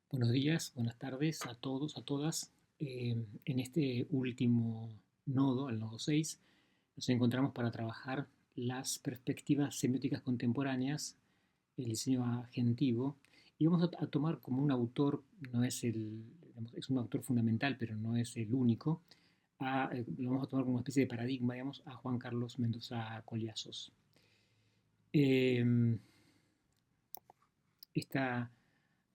Buenos días, buenas tardes a todos, a todas. En este último nodo, el nodo 6, nos encontramos para trabajar las perspectivas semióticas contemporáneas, el diseño agentivo, y vamos a tomar como un autor, no es es un autor fundamental, pero no es el único, lo vamos a tomar como una especie de paradigma, digamos, a Juan Carlos Mendoza Collazos. Esta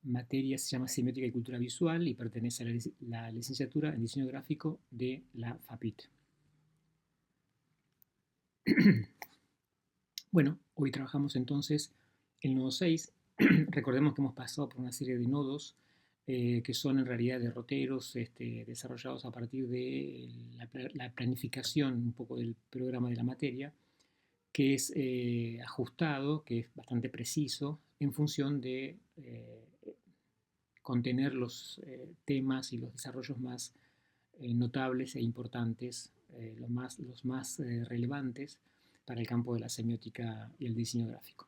materia se llama Semiótica y Cultura Visual y pertenece a la licenciatura en Diseño Gráfico de la FAPIT. Bueno, hoy trabajamos entonces el nodo 6. Recordemos que hemos pasado por una serie de nodos que son en realidad derroteros desarrollados a partir de la planificación un poco del programa de la materia, que es ajustado, que es bastante preciso en función de contener los temas y los desarrollos más notables e importantes, los más relevantes para el campo de la semiótica y el diseño gráfico.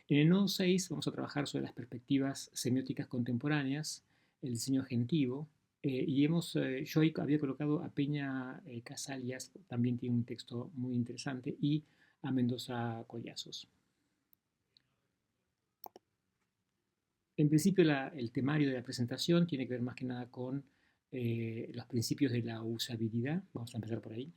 En el nodo 6 vamos a trabajar sobre las perspectivas semióticas contemporáneas, el diseño agentivo, yo había colocado a Peña Casalias, también tiene un texto muy interesante, y a Mendoza Collazos. En principio, el temario de la presentación tiene que ver más que nada con los principios de la usabilidad. Vamos a empezar por ahí.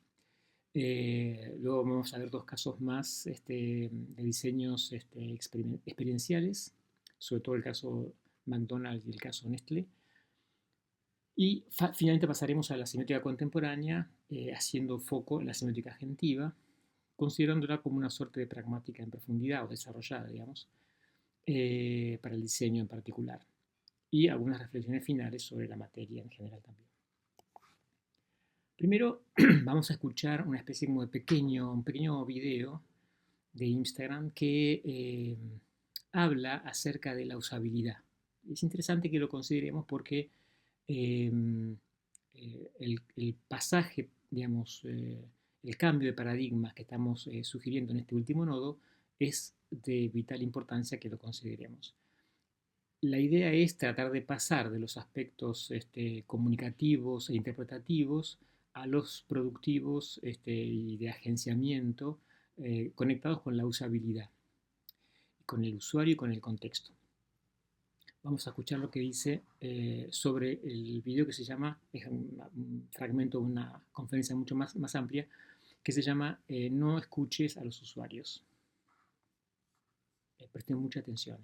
Luego vamos a ver dos casos más de diseños experienciales, sobre todo el caso McDonald's y el caso Nestlé. Y finalmente pasaremos a la semiótica contemporánea, haciendo foco en la semiótica agentiva, considerándola como una suerte de pragmática en profundidad o desarrollada, digamos, para el diseño en particular, y algunas reflexiones finales sobre la materia en general también. Primero vamos a escuchar una especie como de un pequeño video de Instagram que habla acerca de la usabilidad. Es interesante que lo consideremos porque el pasaje, digamos, el cambio de paradigma que estamos sugiriendo en este último nodo es de vital importancia que lo consideremos. La idea es tratar de pasar de los aspectos comunicativos e interpretativos a los productivos y de agenciamiento conectados con la usabilidad, con el usuario y con el contexto. Vamos a escuchar lo que dice sobre el video que se llama, es un fragmento de una conferencia mucho más amplia, que se llama No escuches a los usuarios. Presten mucha atención.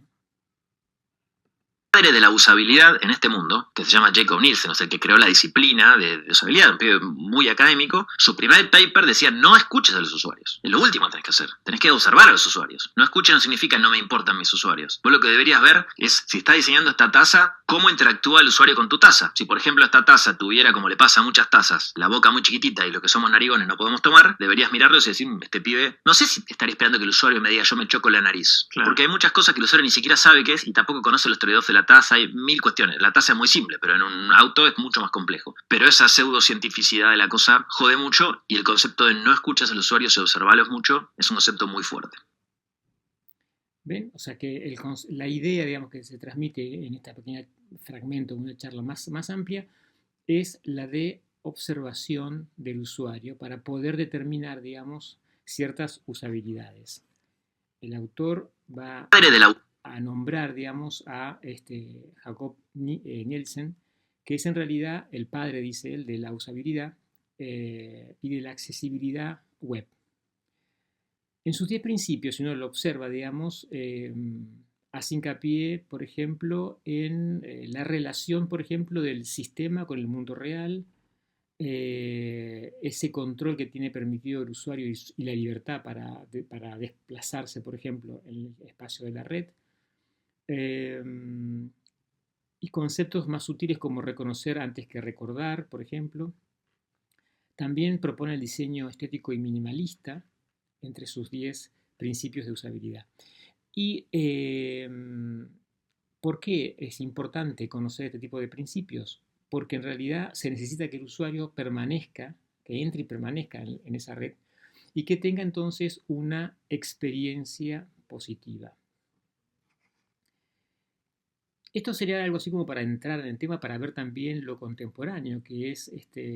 Padre de la usabilidad en este mundo, que se llama Jacob Nielsen, o sea, el que creó la disciplina de usabilidad, un pibe muy académico, su primer paper decía: no escuches a los usuarios. Es lo último que tenés que hacer. Tenés que observar a los usuarios. No escuches no significa no me importan mis usuarios. Vos lo que deberías ver es, si estás diseñando esta taza, cómo interactúa el usuario con tu taza. Si, por ejemplo, esta taza tuviera, como le pasa a muchas tazas, la boca muy chiquitita y lo que somos narigones no podemos tomar, deberías mirarlo y decir: este pibe, no sé si estaría esperando que el usuario me diga yo me choco la nariz. Claro. Porque hay muchas cosas que el usuario ni siquiera sabe qué es y tampoco conoce los trade-offs de la taza. Hay mil cuestiones. La taza es muy simple, pero en un auto es mucho más complejo. Pero esa pseudocientificidad de la cosa jode mucho, y el concepto de no escuchas al usuario, se observalos mucho, es un concepto muy fuerte. ¿Ven? O sea que la idea, digamos, que se transmite en este pequeño fragmento, una charla más amplia, es la de observación del usuario para poder determinar, digamos, ciertas usabilidades. El autor va a nombrar, digamos, a Jacob Nielsen, que es en realidad el padre, dice él, de la usabilidad y de la accesibilidad web. En sus 10 principios, si uno lo observa, digamos, hace hincapié, por ejemplo, en la relación, por ejemplo, del sistema con el mundo real, ese control que tiene permitido el usuario y la libertad para desplazarse, por ejemplo, en el espacio de la red, y conceptos más sutiles como reconocer antes que recordar, por ejemplo. También propone el diseño estético y minimalista entre sus 10 principios de usabilidad. ¿Y por qué es importante conocer este tipo de principios? Porque en realidad se necesita que el usuario permanezca, que entre y permanezca en esa red, y que tenga entonces una experiencia positiva. Esto sería algo así como para entrar en el tema, para ver también lo contemporáneo, que es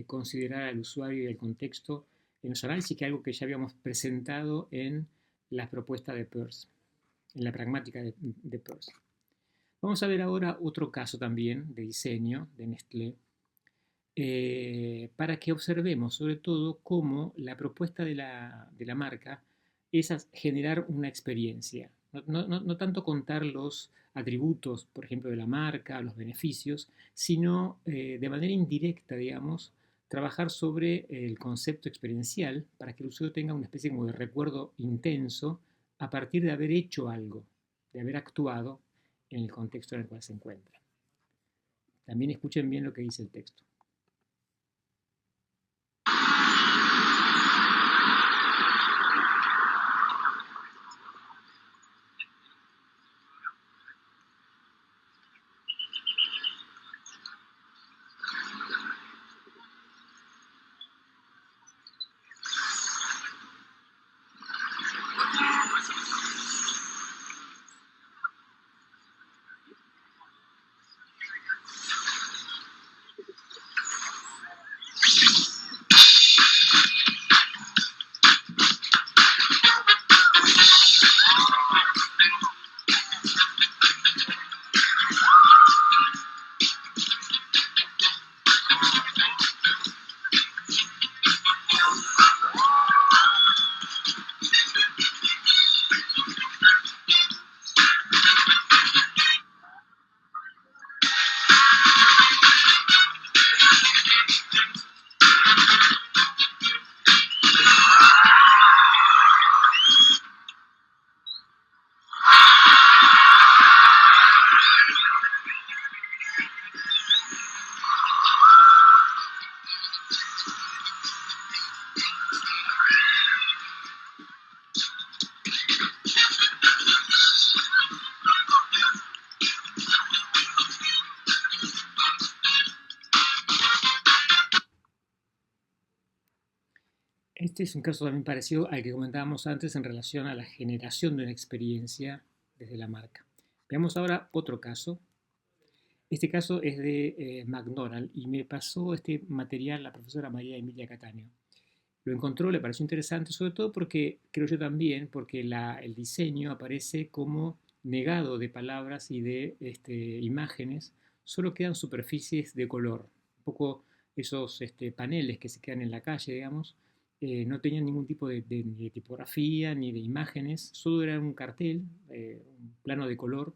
considerar al usuario y el contexto en los análisis, que es algo que ya habíamos presentado en la propuesta de Peirce, en la pragmática de Peirce. Vamos a ver ahora otro caso también de diseño de Nestlé, para que observemos sobre todo cómo la propuesta de la marca es generar una experiencia. No tanto contar los atributos, por ejemplo, de la marca, los beneficios, sino de manera indirecta, digamos, trabajar sobre el concepto experiencial para que el usuario tenga una especie como de recuerdo intenso a partir de haber hecho algo, de haber actuado en el contexto en el cual se encuentra. También escuchen bien lo que dice el texto. Este es un caso también parecido al que comentábamos antes en relación a la generación de una experiencia desde la marca. Veamos ahora otro caso. Este caso es de McDonald's y me pasó este material la profesora María Emilia Cataño. Lo encontró, le pareció interesante, sobre todo porque, creo yo también, porque el diseño aparece como negado de palabras y de imágenes, solo quedan superficies de color. Un poco esos paneles que se quedan en la calle, digamos, no tenían ningún tipo ni de tipografía ni de imágenes, solo era un cartel, un plano de color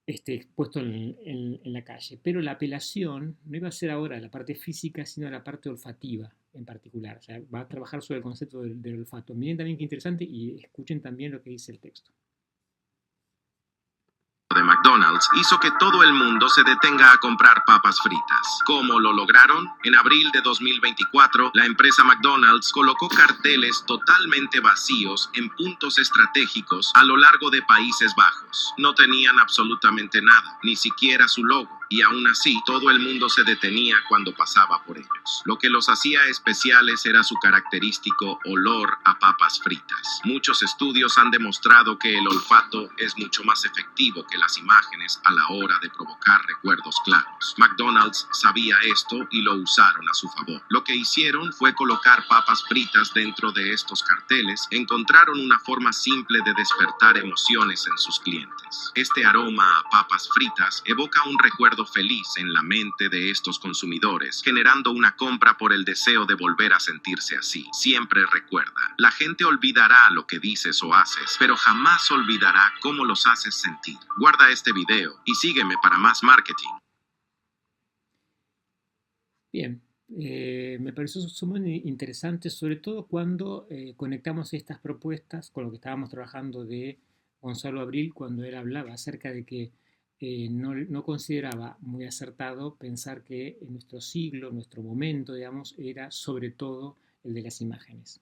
expuesto en la calle. Pero la apelación no iba a ser ahora a la parte física, sino a la parte olfativa en particular. O sea, va a trabajar sobre el concepto del olfato. Miren también qué interesante y escuchen también lo que dice el texto. De McDonald's hizo que todo el mundo se detenga a comprar papas fritas. ¿Cómo lo lograron? En abril de 2024, la empresa McDonald's colocó carteles totalmente vacíos en puntos estratégicos a lo largo de Países Bajos. No tenían absolutamente nada, ni siquiera su logo, y aún así todo el mundo se detenía cuando pasaba por ellos. Lo que los hacía especiales era su característico olor a papas fritas. Muchos estudios han demostrado que el olfato es mucho más efectivo que las imágenes a la hora de provocar recuerdos claros. McDonald's sabía esto y lo usaron a su favor. Lo que hicieron fue colocar papas fritas dentro de estos carteles. Encontraron una forma simple de despertar emociones en sus clientes. Este aroma a papas fritas evoca un recuerdo feliz en la mente de estos consumidores, generando una compra por el deseo de volver a sentirse así. Siempre recuerda, la gente olvidará lo que dices o haces, pero jamás olvidará cómo los haces sentir. Guarda este video y sígueme para más marketing. Bien, me pareció muy interesante, sobre todo cuando conectamos estas propuestas con lo que estábamos trabajando de Gonzalo Abril, cuando él hablaba acerca de que no consideraba muy acertado pensar que en nuestro siglo, nuestro momento, digamos, era sobre todo el de las imágenes.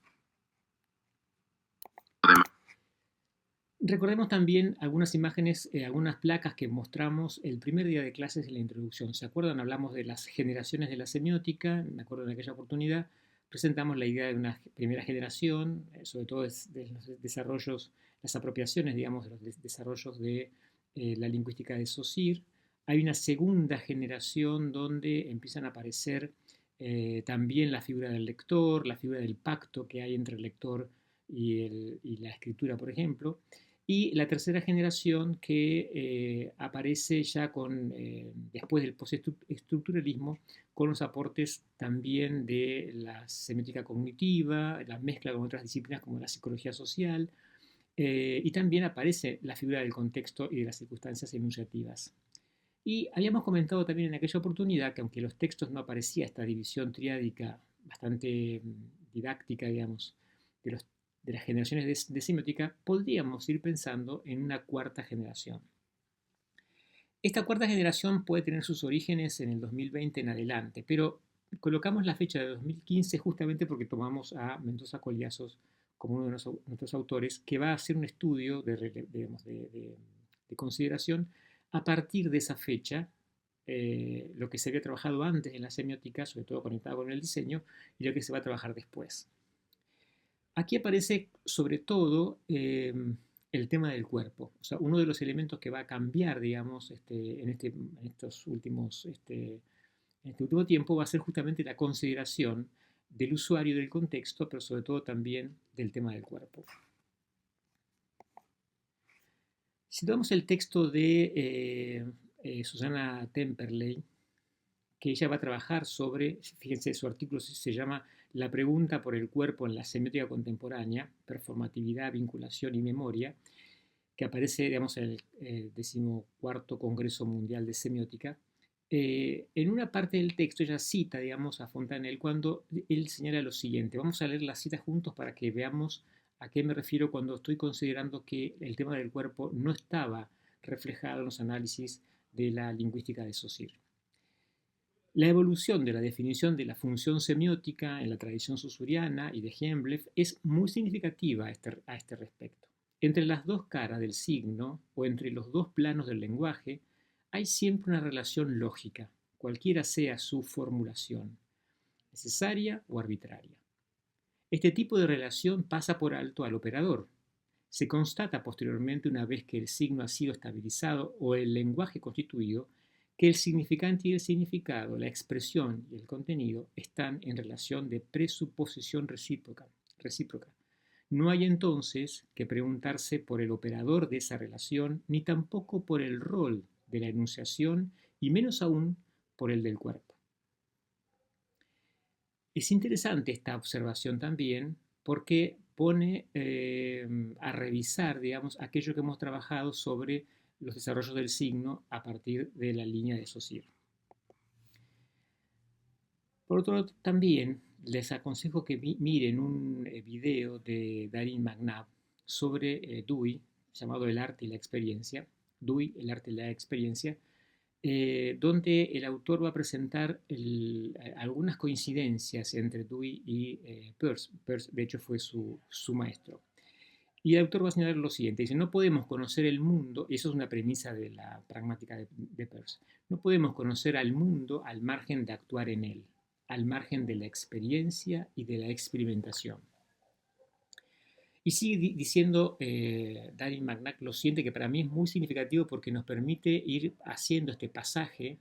Recordemos también algunas imágenes, algunas placas que mostramos el primer día de clases en la introducción. ¿Se acuerdan? Hablamos de las generaciones de la semiótica. Me acuerdo en aquella oportunidad presentamos la idea de una primera generación, sobre todo de los desarrollos, las apropiaciones, digamos, de los desarrollos de la lingüística de Saussure. Hay una segunda generación donde empiezan a aparecer también la figura del lector, la figura del pacto que hay entre el lector y la escritura, por ejemplo. Y la tercera generación que aparece ya después del postestructuralismo, con los aportes también de la semiótica cognitiva, la mezcla con otras disciplinas como la psicología social, y también aparece la figura del contexto y de las circunstancias enunciativas. Y habíamos comentado también en aquella oportunidad que aunque los textos no aparecía esta división triádica bastante didáctica, digamos, de, los, de las generaciones de semiótica, podríamos ir pensando en una cuarta generación. Esta cuarta generación puede tener sus orígenes en el 2020 en adelante, pero colocamos la fecha de 2015 justamente porque tomamos a Mendoza Collazos como uno de nuestros autores, que va a hacer un estudio de consideración a partir de esa fecha, lo que se había trabajado antes en la semiótica, sobre todo conectado con el diseño, y lo que se va a trabajar después. Aquí aparece sobre todo el tema del cuerpo. O sea, uno de los elementos que va a cambiar, digamos, en este último tiempo va a ser justamente la consideración del usuario, del contexto, pero sobre todo también del tema del cuerpo. Si tomamos el texto de Susana Temperley, que ella va a trabajar sobre, fíjense, su artículo se llama La pregunta por el cuerpo en la semiótica contemporánea, performatividad, vinculación y memoria, que aparece, digamos, en el 14º Congreso Mundial de Semiótica. En una parte del texto ella cita, digamos, a Fontanelle cuando él señala lo siguiente. Vamos a leer la cita juntos para que veamos a qué me refiero cuando estoy considerando que el tema del cuerpo no estaba reflejado en los análisis de la lingüística de Saussure. La evolución de la definición de la función semiótica en la tradición saussuriana y de Hemblev es muy significativa a este respecto. Entre las dos caras del signo o entre los dos planos del lenguaje hay siempre una relación lógica, cualquiera sea su formulación, necesaria o arbitraria. Este tipo de relación pasa por alto al operador. Se constata posteriormente, una vez que el signo ha sido estabilizado o el lenguaje constituido, que el significante y el significado, la expresión y el contenido están en relación de presuposición recíproca. No hay entonces que preguntarse por el operador de esa relación, ni tampoco por el rol de la enunciación, y menos aún por el del cuerpo. Es interesante esta observación también porque pone a revisar, digamos, aquello que hemos trabajado sobre los desarrollos del signo a partir de la línea de Saussure. Por otro lado, también les aconsejo que miren un video de Darin McNabb sobre Dewey, llamado El arte y la experiencia, Dewey, el arte y la experiencia, donde el autor va a presentar algunas coincidencias entre Dewey y Peirce. Peirce, de hecho, fue su maestro. Y el autor va a señalar lo siguiente, dice, no podemos conocer el mundo, y eso es una premisa de la pragmática de Peirce, no podemos conocer al mundo al margen de actuar en él, al margen de la experiencia y de la experimentación. Y sigue diciendo Darin McNabb lo siguiente, que para mí es muy significativo porque nos permite ir haciendo este pasaje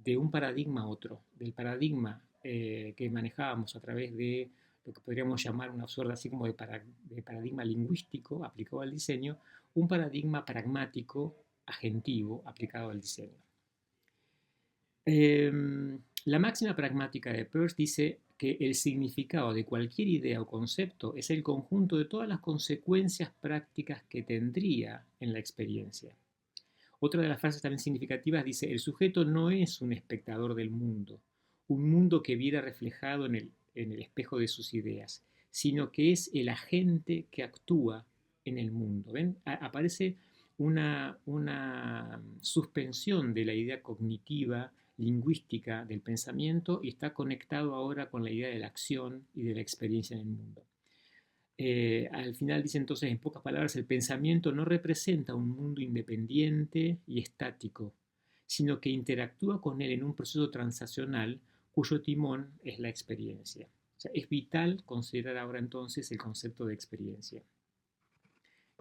de un paradigma a otro, del paradigma que manejábamos a través de lo que podríamos llamar una suerte así como de paradigma lingüístico aplicado al diseño, un paradigma pragmático, agentivo, aplicado al diseño. La máxima pragmática de Peirce dice que el significado de cualquier idea o concepto es el conjunto de todas las consecuencias prácticas que tendría en la experiencia. Otra de las frases también significativas dice, el sujeto no es un espectador del mundo, un mundo que viera reflejado en el espejo de sus ideas, sino que es el agente que actúa en el mundo. ¿Ven? Aparece una suspensión de la idea cognitiva, lingüística del pensamiento y está conectado ahora con la idea de la acción y de la experiencia en el mundo. Al final dice entonces, en pocas palabras, el pensamiento no representa un mundo independiente y estático, sino que interactúa con él en un proceso transaccional cuyo timón es la experiencia. O sea, es vital considerar ahora entonces el concepto de experiencia.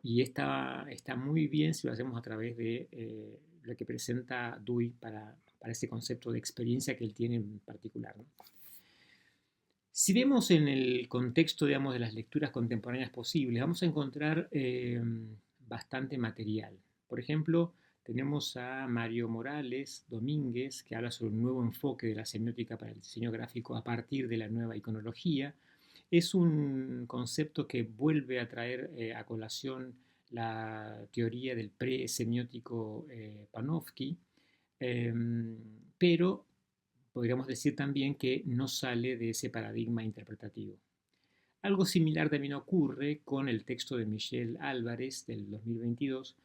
Y está muy bien si lo hacemos a través de lo que presenta Dewey para ese concepto de experiencia que él tiene en particular, ¿no? Si vemos en el contexto, digamos, de las lecturas contemporáneas posibles, vamos a encontrar bastante material. Por ejemplo, tenemos a Mario Morales Domínguez, que habla sobre un nuevo enfoque de la semiótica para el diseño gráfico a partir de la nueva iconología. Es un concepto que vuelve a traer a colación la teoría del pre-semiótico Panofsky, pero podríamos decir también que no sale de ese paradigma interpretativo. Algo similar también ocurre con el texto de Michel Álvarez del 2022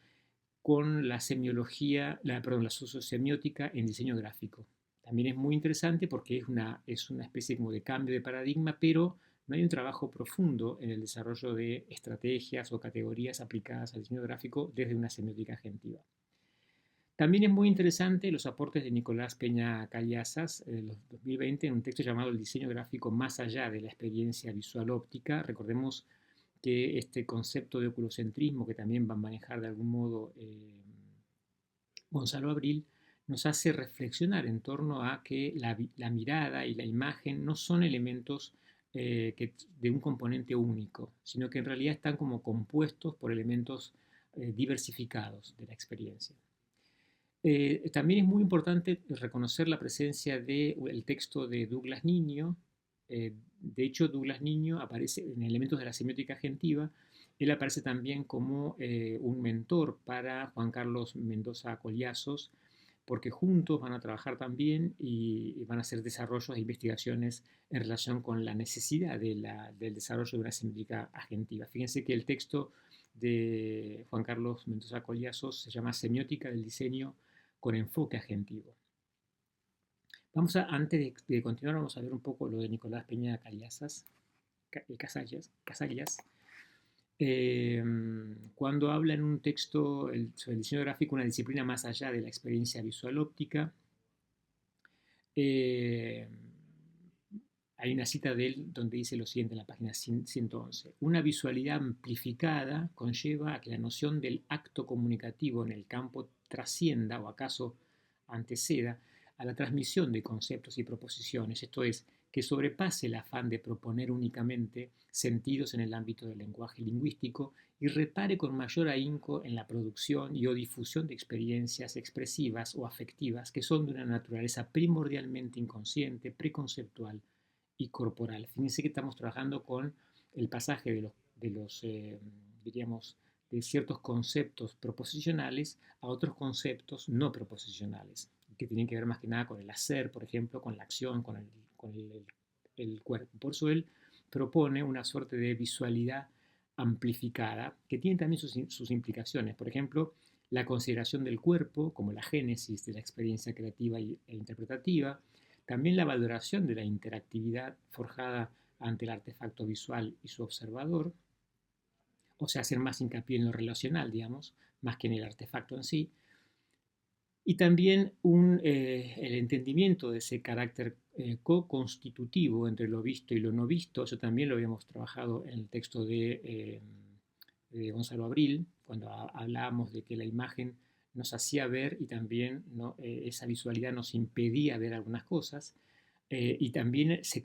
con la semiología, la sociosemiótica en diseño gráfico. También es muy interesante porque es una especie como de cambio de paradigma, pero no hay un trabajo profundo en el desarrollo de estrategias o categorías aplicadas al diseño gráfico desde una semiótica agentiva. También es muy interesante los aportes de Nicolás Peña Callazas en 2020 en un texto llamado El diseño gráfico más allá de la experiencia visual óptica. Recordemos que este concepto de oculocentrismo que también va a manejar de algún modo Gonzalo Abril nos hace reflexionar en torno a que la mirada y la imagen no son elementos de un componente único, sino que en realidad están como compuestos por elementos diversificados de la experiencia. También es muy importante reconocer la presencia del texto de Douglas Niño. De hecho, Douglas Niño aparece en elementos de la semiótica agentiva. Él aparece también como un mentor para Juan Carlos Mendoza Collazos, porque juntos van a trabajar también y van a hacer desarrollos e investigaciones en relación con la necesidad del desarrollo de una semiótica agentiva. Fíjense que el texto de Juan Carlos Mendoza Collazos se llama Semiótica del diseño con enfoque agentivo. Antes de continuar, vamos a ver un poco lo de Nicolás Peña Casallas, cuando habla en un texto sobre el diseño gráfico, una disciplina más allá de la experiencia visual óptica. Hay una cita de él donde dice lo siguiente en la página 111. Una visualidad amplificada conlleva a que la noción del acto comunicativo en el campo trascienda o acaso anteceda a la transmisión de conceptos y proposiciones, esto es, que sobrepase el afán de proponer únicamente sentidos en el ámbito del lenguaje lingüístico y repare con mayor ahínco en la producción y o difusión de experiencias expresivas o afectivas que son de una naturaleza primordialmente inconsciente, preconceptual y corporal. Fíjense que estamos trabajando con el pasaje diríamos, de ciertos conceptos proposicionales a otros conceptos no proposicionales, que tienen que ver más que nada con el hacer, por ejemplo, con la acción, con el cuerpo. Por eso él propone una suerte de visualidad amplificada que tiene también sus implicaciones. Por ejemplo, la consideración del cuerpo como la génesis de la experiencia creativa e interpretativa, también la valoración de la interactividad forjada ante el artefacto visual y su observador, o sea, hacer más hincapié en lo relacional, digamos, más que en el artefacto en sí, y también el entendimiento de ese carácter co-constitutivo entre lo visto y lo no visto. Eso también lo habíamos trabajado en el texto de Gonzalo Abril, cuando hablábamos de que la imagen nos hacía ver y también esa visualidad nos impedía ver algunas cosas, y también se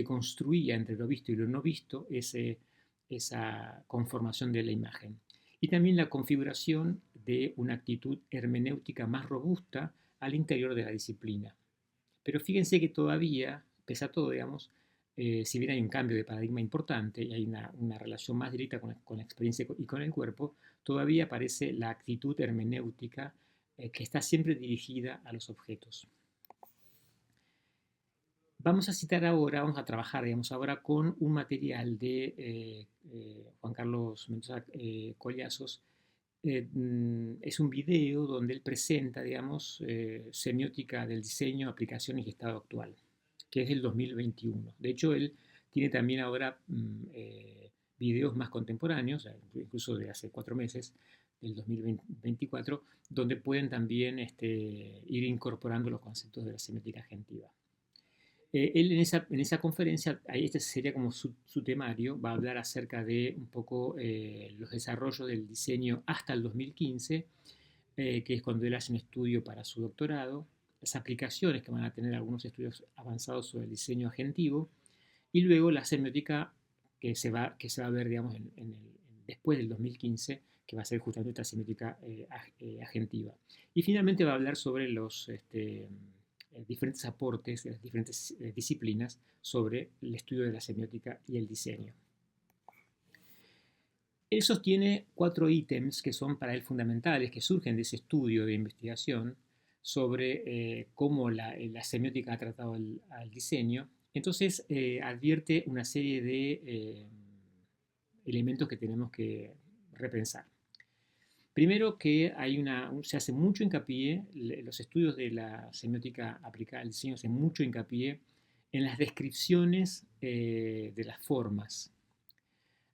construía entre lo visto y lo no visto esa conformación de la imagen. Y también la configuración de una actitud hermenéutica más robusta al interior de la disciplina. Pero fíjense que todavía, pese a todo, digamos, si bien hay un cambio de paradigma importante y hay una relación más directa con la experiencia y con el cuerpo, todavía aparece la actitud hermenéutica que está siempre dirigida a los objetos. Vamos a trabajar, digamos, ahora con un material de Juan Carlos Mendoza Collazos. Es un video donde él presenta, digamos, semiótica del diseño, aplicaciones y estado actual, que es del 2021. De hecho, él tiene también ahora videos más contemporáneos, incluso de hace 4 meses, del 2024, donde pueden también ir incorporando los conceptos de la semiótica agentiva. Él en esa conferencia, ahí este sería como su temario, va a hablar acerca de un poco los desarrollos del diseño hasta el 2015, que es cuando él hace un estudio para su doctorado, las aplicaciones que van a tener algunos estudios avanzados sobre el diseño agentivo, y luego la semiótica que se va a ver, digamos, después del 2015, que va a ser justamente esta semiótica agentiva. Y finalmente va a hablar sobre los diferentes aportes de las diferentes disciplinas sobre el estudio de la semiótica y el diseño. Él sostiene 4 ítems que son para él fundamentales, que surgen de ese estudio de investigación sobre cómo la semiótica ha tratado al diseño. Entonces advierte una serie de elementos que tenemos que repensar. Primero que se hace mucho hincapié, los estudios de la semiótica aplicada al diseño hacen mucho hincapié en las descripciones de las formas.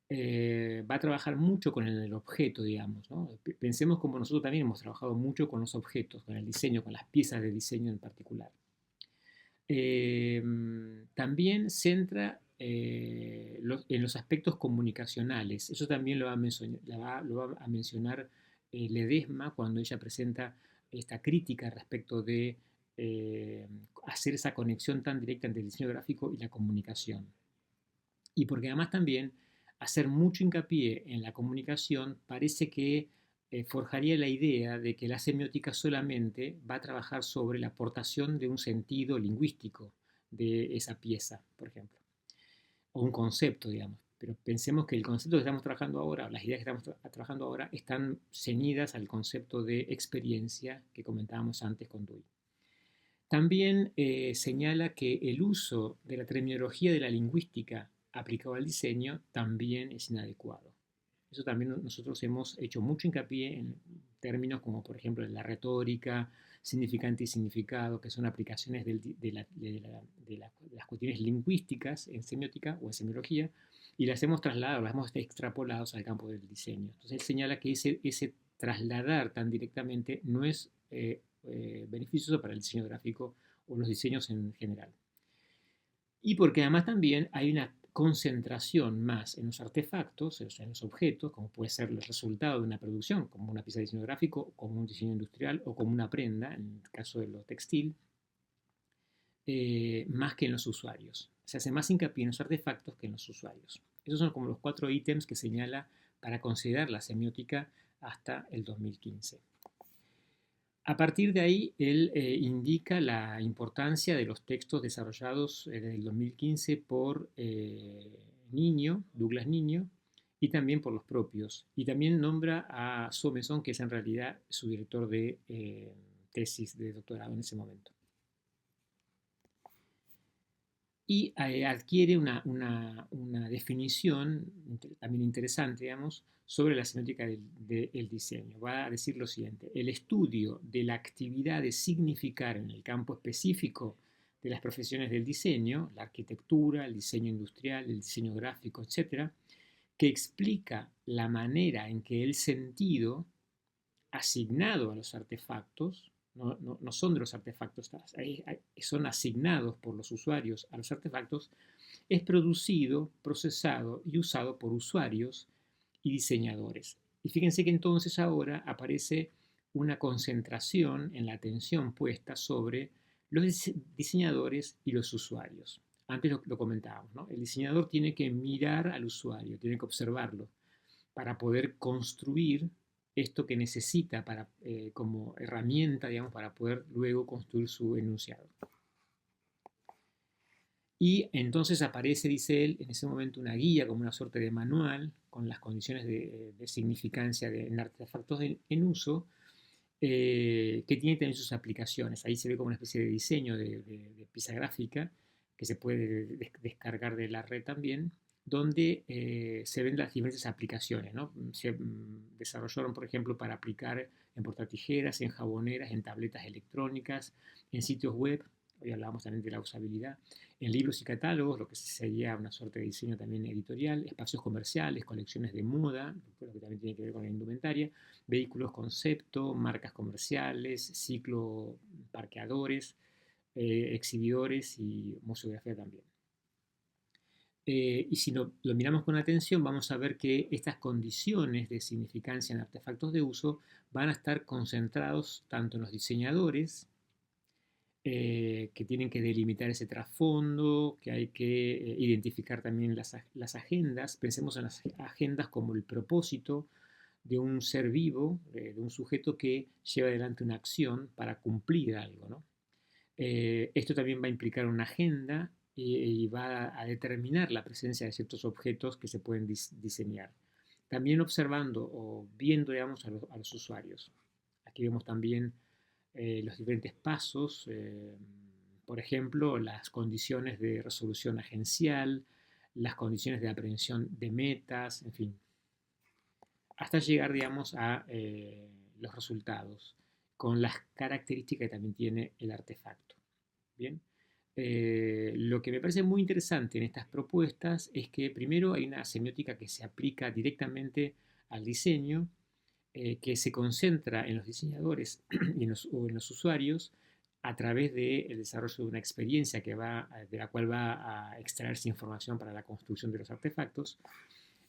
Va a trabajar mucho con el objeto, digamos, ¿no? Pensemos como nosotros también hemos trabajado mucho con los objetos, con el diseño, con las piezas de diseño en particular. También centra en los aspectos comunicacionales. Eso también lo va a mencionar Ledesma cuando ella presenta esta crítica respecto de hacer esa conexión tan directa entre el diseño gráfico y la comunicación. Y porque además también hacer mucho hincapié en la comunicación parece que forjaría la idea de que la semiótica solamente va a trabajar sobre la aportación de un sentido lingüístico de esa pieza, por ejemplo, o un concepto, digamos. Pero pensemos que el concepto que estamos trabajando ahora, las ideas que estamos trabajando ahora, están ceñidas al concepto de experiencia que comentábamos antes con Dewey. También señala que el uso de la terminología de la lingüística aplicado al diseño también es inadecuado. Eso también nosotros hemos hecho mucho hincapié en términos como, por ejemplo, la retórica, significante y significado, que son aplicaciones de las cuestiones lingüísticas en semiótica o en semiología, y las hemos trasladado, las hemos extrapolado al campo del diseño. Entonces él señala que ese trasladar tan directamente no es beneficioso para el diseño gráfico o los diseños en general. Y porque además también hay una concentración más en los artefactos, o sea, en los objetos, como puede ser el resultado de una producción, como una pieza de diseño gráfico, como un diseño industrial o como una prenda, en el caso de lo textil, más que en los usuarios. Se hace más hincapié en los artefactos que en los usuarios. Esos son como los 4 ítems que señala para considerar la semiótica hasta el 2015. A partir de ahí, él indica la importancia de los textos desarrollados en el 2015 por Douglas Niño, y también por los propios. Y también nombra a Sommerson, que es en realidad su director de tesis de doctorado en ese momento. Y adquiere una definición también interesante, digamos, sobre la semiótica del diseño. Va a decir lo siguiente: el estudio de la actividad de significar en el campo específico de las profesiones del diseño, la arquitectura, el diseño industrial, el diseño gráfico, etc., que explica la manera en que el sentido asignado a los artefactos, no son de los artefactos, son asignados por los usuarios a los artefactos, es producido, procesado y usado por usuarios y diseñadores. Y fíjense que entonces ahora aparece una concentración en la atención puesta sobre los diseñadores y los usuarios. Antes lo comentábamos, ¿no? El diseñador tiene que mirar al usuario, tiene que observarlo para poder construir esto que necesita como herramienta, digamos, para poder luego construir su enunciado. Y entonces aparece, dice él, en ese momento una guía, como una suerte de manual, con las condiciones de significancia en artefactos en uso, que tiene también sus aplicaciones. Ahí se ve como una especie de diseño de pieza gráfica, que se puede descargar de la red también, donde se ven las diferentes aplicaciones, ¿no? Se desarrollaron, por ejemplo, para aplicar en portatijeras, en jaboneras, en tabletas electrónicas, en sitios web. Hoy hablábamos también de la usabilidad, en libros y catálogos, lo que sería una suerte de diseño también editorial, espacios comerciales, colecciones de moda, lo que también tiene que ver con la indumentaria, vehículos concepto, marcas comerciales, ciclo parqueadores, exhibidores y museografía también. Y si lo miramos con atención, vamos a ver que estas condiciones de significancia en artefactos de uso van a estar concentrados tanto en los diseñadores, que tienen que delimitar ese trasfondo, que hay que identificar también las agendas. Pensemos en las agendas como el propósito de un ser vivo, de un sujeto que lleva adelante una acción para cumplir algo, ¿no? Esto también va a implicar una agenda y va a determinar la presencia de ciertos objetos que se pueden diseñar. También observando o viendo, digamos, a los usuarios. Aquí vemos también los diferentes pasos, por ejemplo, las condiciones de resolución agencial, las condiciones de aprehensión de metas, en fin, hasta llegar, digamos, a los resultados, con las características que también tiene el artefacto. Bien. Lo que me parece muy interesante en estas propuestas es que primero hay una semiótica que se aplica directamente al diseño, que se concentra en los diseñadores y en los usuarios a través del desarrollo de una experiencia de la cual va a extraerse información para la construcción de los artefactos.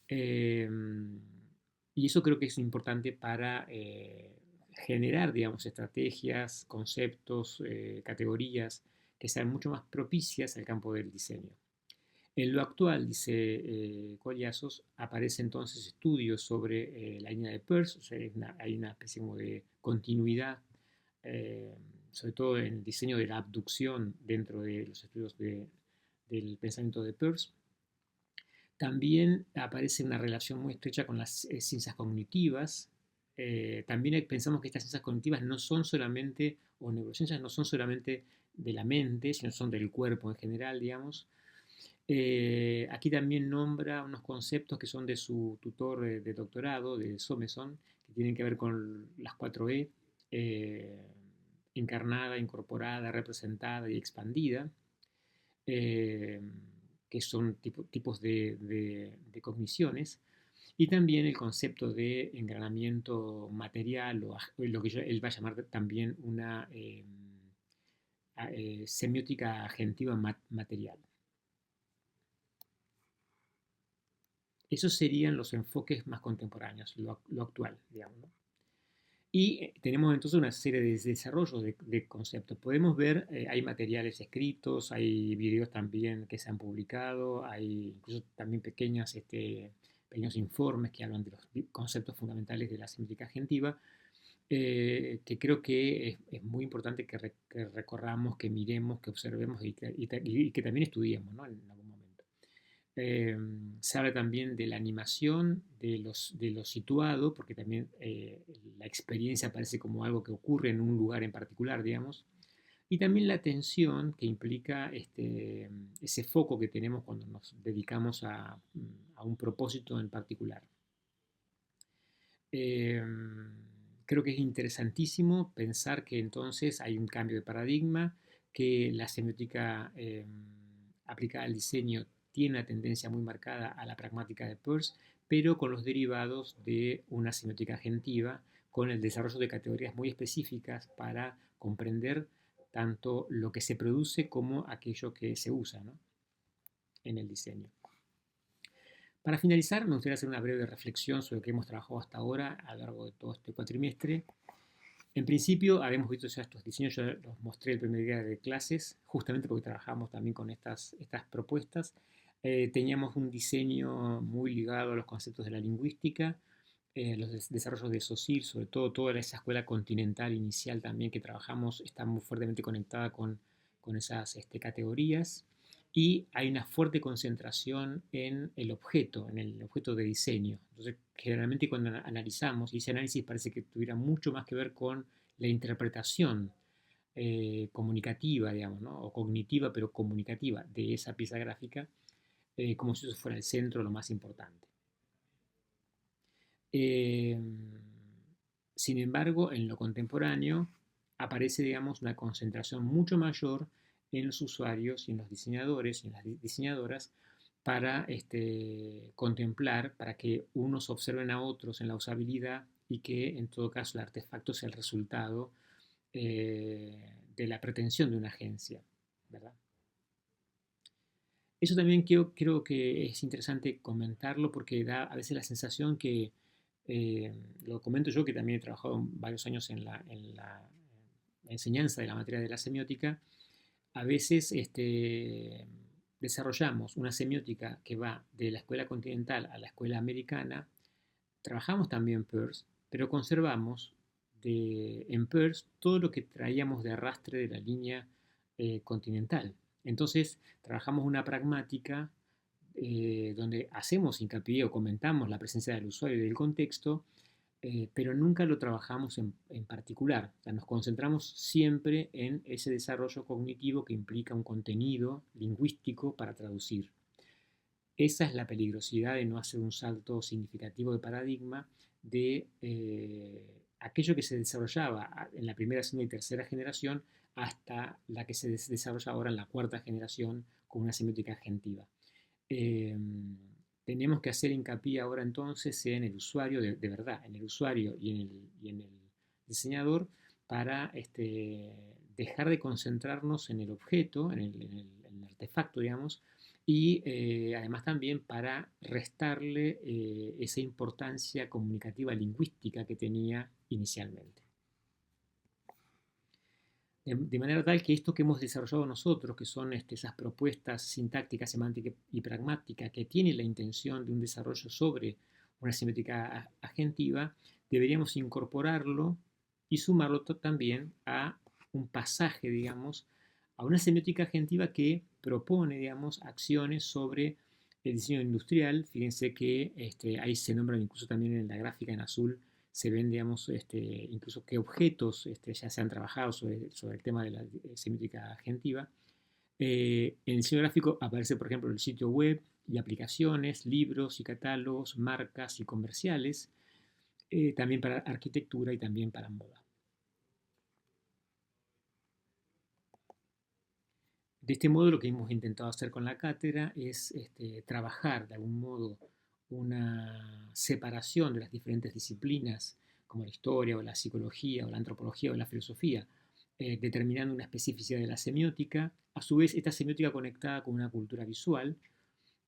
Y eso creo que es importante para generar, digamos, estrategias, conceptos, categorías que sean mucho más propicias al campo del diseño. En lo actual, dice Collazos, aparecen entonces estudios sobre la línea de Peirce, o sea, hay una especie como de continuidad, sobre todo en el diseño de la abducción dentro de los estudios del pensamiento de Peirce. También aparece una relación muy estrecha con las ciencias cognitivas. También pensamos que estas ciencias cognitivas no son solamente, o neurociencias no son solamente de la mente, sino son del cuerpo en general, digamos. Aquí también nombra unos conceptos que son de su tutor de doctorado, de Sommerson, que tienen que ver con las 4E, encarnada, incorporada, representada y expandida, que son tipos de cogniciones, y también el concepto de engranamiento material, o lo que él va a llamar también una semiótica agentiva material. Esos serían los enfoques más contemporáneos, lo actual, digamos, ¿no? Y tenemos entonces una serie de desarrollos de conceptos. Podemos ver, hay materiales escritos, hay videos también que se han publicado, hay incluso también pequeños informes que hablan de los conceptos fundamentales de la semiótica agentiva, que creo que es muy importante que recorramos, que miremos, que observemos y que también estudiemos, ¿no? En algún momento. Se habla también de la animación, de lo situado, porque también la experiencia aparece como algo que ocurre en un lugar en particular, digamos, y también la atención que implica ese foco que tenemos cuando nos dedicamos a un propósito en particular. Creo que es interesantísimo pensar que entonces hay un cambio de paradigma, que la semiótica aplicada al diseño tiene una tendencia muy marcada a la pragmática de Peirce, pero con los derivados de una semiótica agentiva, con el desarrollo de categorías muy específicas para comprender tanto lo que se produce como aquello que se usa, ¿no?, en el diseño. Para finalizar, me gustaría hacer una breve reflexión sobre lo que hemos trabajado hasta ahora a lo largo de todo este cuatrimestre. En principio, habíamos visto ya estos diseños, yo los mostré el primer día de clases, justamente porque trabajamos también con estas propuestas. Teníamos un diseño muy ligado a los conceptos de la lingüística, los desarrollos de SOCIR, sobre todo toda esa escuela continental inicial también que trabajamos, está muy fuertemente conectada con esas categorías. Y hay una fuerte concentración en el objeto de diseño. Entonces, generalmente cuando analizamos, y ese análisis parece que tuviera mucho más que ver con la interpretación comunicativa, digamos, ¿no?, o cognitiva, pero comunicativa de esa pieza gráfica, como si eso fuera el centro, lo más importante. Sin embargo, en lo contemporáneo aparece, digamos, una concentración mucho mayor en los usuarios y en los diseñadores y en las diseñadoras para contemplar, para que unos observen a otros en la usabilidad y que en todo caso el artefacto sea el resultado de de la pretensión de una agencia, ¿verdad? Eso también creo que es interesante comentarlo porque da a veces la sensación que, lo comento yo que también he trabajado varios años en la enseñanza de la materia de la semiótica, a veces desarrollamos una semiótica que va de la escuela continental a la escuela americana, trabajamos también Peirce, pero conservamos en Peirce todo lo que traíamos de arrastre de la línea continental. Entonces, trabajamos una pragmática donde hacemos hincapié o comentamos la presencia del usuario y del contexto, pero nunca lo trabajamos en particular. O sea, nos concentramos siempre en ese desarrollo cognitivo que implica un contenido lingüístico para traducir. Esa es la peligrosidad de no hacer un salto significativo de paradigma de aquello que se desarrollaba en la primera, segunda y tercera generación hasta la que se desarrolla ahora en la cuarta generación con una semiótica agentiva. Tenemos que hacer hincapié ahora entonces en el usuario de verdad, en el usuario y en el diseñador para dejar de concentrarnos en el objeto, en el artefacto, digamos, y además también para restarle esa importancia comunicativa lingüística que tenía inicialmente. De manera tal que esto que hemos desarrollado nosotros, que son esas propuestas sintácticas, semánticas y pragmáticas, que tienen la intención de un desarrollo sobre una semiótica agentiva, deberíamos incorporarlo y sumarlo también a un pasaje, digamos, a una semiótica agentiva que propone, digamos, acciones sobre el diseño industrial. Fíjense que ahí se nombran incluso también en la gráfica en azul, se ven, digamos, incluso qué objetos ya se han trabajado sobre el tema de la semiótica agentiva. En el diseño gráfico aparece, por ejemplo, el sitio web y aplicaciones, libros y catálogos, marcas y comerciales, también para arquitectura y también para moda. De este modo, lo que hemos intentado hacer con la cátedra es trabajar de algún modo una separación de las diferentes disciplinas, como la historia o la psicología o la antropología o la filosofía, determinando una especificidad de la semiótica, a su vez esta semiótica conectada con una cultura visual,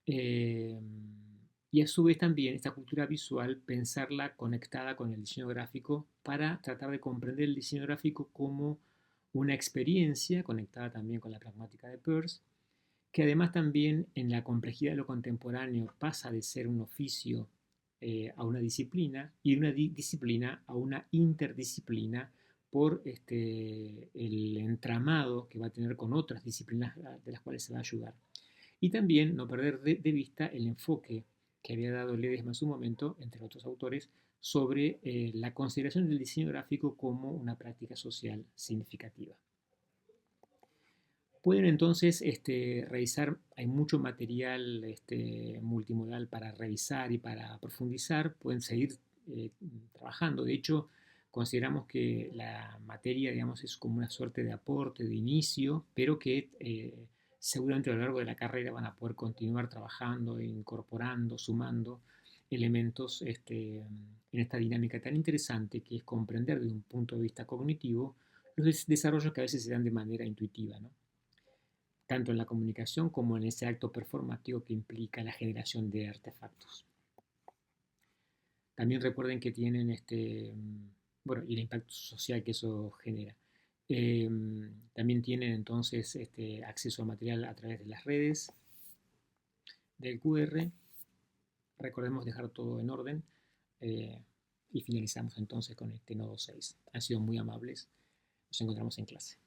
y a su vez también esta cultura visual pensarla conectada con el diseño gráfico para tratar de comprender el diseño gráfico como una experiencia conectada también con la pragmática de Peirce, que además también en la complejidad de lo contemporáneo pasa de ser un oficio a una disciplina y de una disciplina a una interdisciplina por el entramado que va a tener con otras disciplinas de las cuales se va a ayudar. Y también no perder de vista el enfoque que había dado Ledesma en su momento, entre otros autores, sobre la consideración del diseño gráfico como una práctica social significativa. Pueden entonces revisar, hay mucho material multimodal para revisar y para profundizar, pueden seguir trabajando. De hecho, consideramos que la materia, digamos, es como una suerte de aporte, de inicio, pero que seguramente a lo largo de la carrera van a poder continuar trabajando, incorporando, sumando elementos en esta dinámica tan interesante que es comprender desde un punto de vista cognitivo los desarrollos que a veces se dan de manera intuitiva, ¿no? Tanto en la comunicación como en ese acto performativo que implica la generación de artefactos. También recuerden que tienen bueno, y el impacto social que eso genera. También tienen entonces acceso al material a través de las redes, del QR. Recordemos dejar todo en orden y finalizamos entonces con este nodo 6. Han sido muy amables. Nos encontramos en clase.